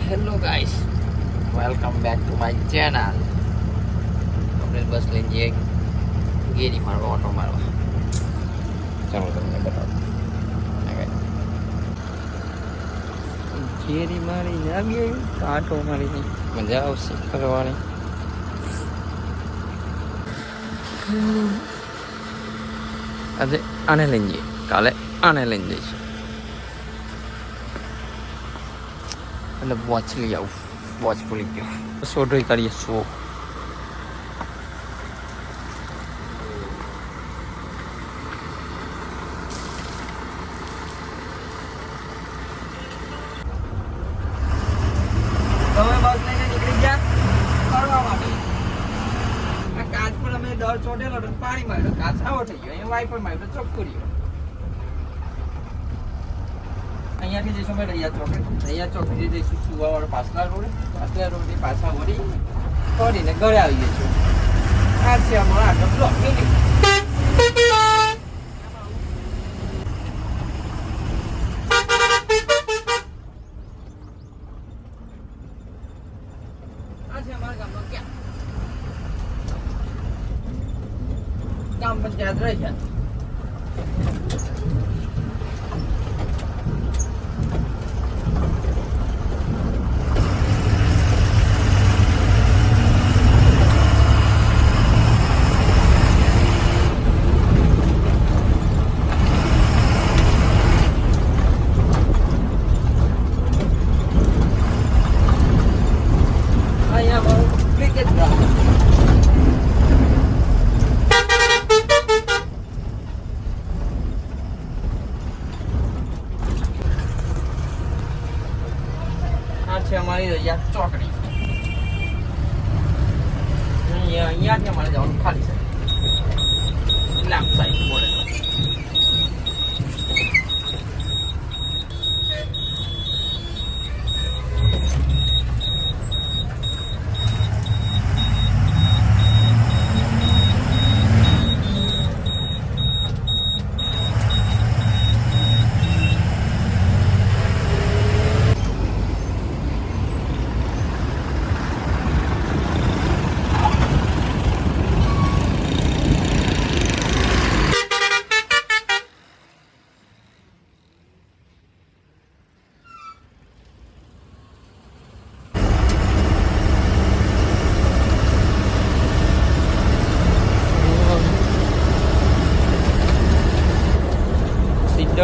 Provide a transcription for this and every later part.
Hello guys, welcome back to my channel. આપણે બસ લઈને જઈએ ગેરી મારવા, ઓટો મારવા. ચાલો તમને બતાવું. ગેરી મારીને આવીએ, આટો મારીને મજા આવશે ફરવાની. આજે આને લઈને જઈએ, કાલે આને લઈને જઈશું. એટલે વોચ લઈ આવું, વોચ ભૂલી ગયો. શો ડ્રોઈ કરીએ શો. તમે બસ લઈને નીકળી ગયા ફરવા માટે. આ કાચ પર અમે દર ચોટેલો પાણી માર્યો, કાચ આવો થઈ ગયો. અહીંયા વાઈફર માર્યો, ચોખ્ખું રહ્યો. અહીંયાથી જઈશું અમે રૈયા ચોક. રૈયા ચોકથી જઈશું સુવાવાળો પાછલા રોડે પાછા ફરીને ઘરે આવી જઈશું. આ છે અમારો આગળ બ્લોક. આ છે અમારા ગામનો ગ્રામ પંચાયત રૈયા. છે અમારી રૈયા ચોકડી. અહીંયાથી અમારે જવાનું ખાલી છે. લેફ્ટ સાઈડ બોલે.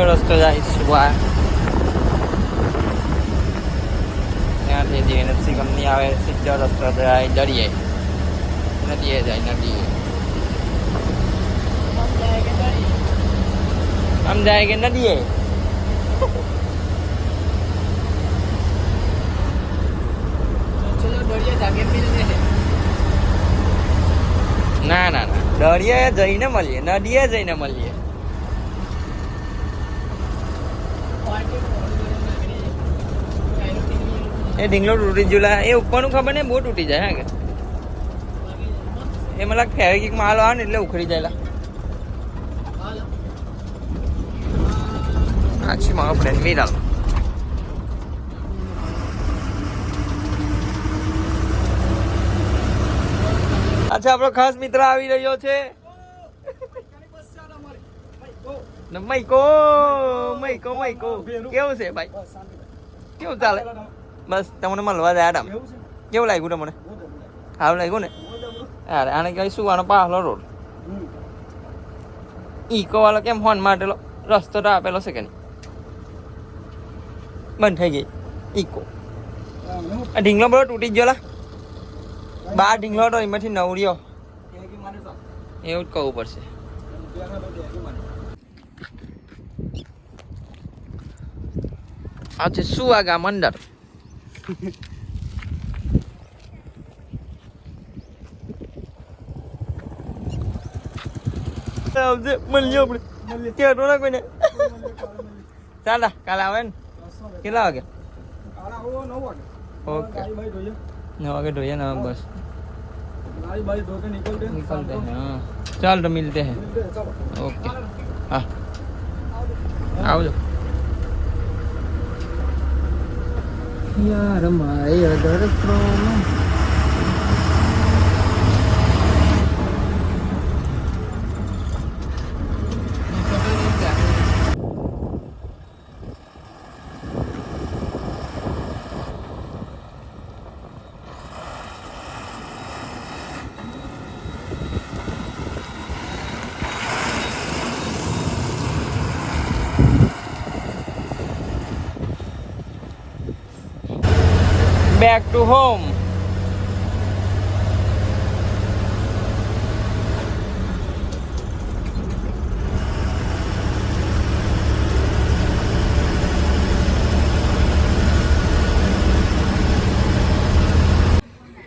રસ્તો જાય સુવા. ત્યાંથી જે એનએફસી કંપની આવે સીધો રસ્તો જાય દરિયે. નદીએ જાય નદીએ. આમ જાય કે નદીએ. ના ના ના, દરિયે જઈને મળીએ, નદીએ જઈને મળીએ. એ ઢીંગલો તૂટી ગયેલા. એ ઉપરનું ખબર ને બહુ તૂટી જાય. હા કે એ મને ફેવિકિક માલ આવે ને એટલે ઉખડી જાય. આછી મારો ફ્રેન્ડ મીરાલ. અચ્છા, આપણો ખાસ મિત્ર આવી રહ્યો છે. મૈકો મૈકો મૈકો કેવું છે ભાઈ? કેવું ચાલે? બસ તમને મળવા જાય આરામ. કેવું લાગ્યું તમને? સારું લાગ્યું ને? યાર આને કઈ શું, આનો પાછલો રોડ ઈકો વાળો કેમ ફોન માટેલો રસ્તો તો આપેલો છે કે નહીં? બંધ થઈ ગઈ ઈકો. આ ઢીંગલો બધો તૂટી ગયો. બાર ઢીંગલો તો એમાંથી નવર્યો. એવું જ કહવું પડશે. આ છે શું આ ગામ અંદર. મળીએ આપણે ત્યાં તો ના કોઈને. ચાલ કાલે આવે ને કેટલા વાગે? ઓકે 9 વાગે જોઈએ ना बस निकलते हैं. हाँ चल तो मिलते हैं. ओके हाँ आओ. યાર મારે અગર from back to home.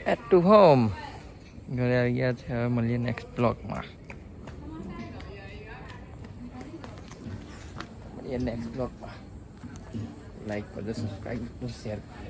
Back to home. ઘરે આવી ગયા છે. હવે મળીએ નેક્સ્ટ બ્લોગમાં. મળીએ નેક્સ્ટ બ્લોગમાં. લાઈક કરજો, સબસ્ક્રાઈબ કરજો, શેર કરજો.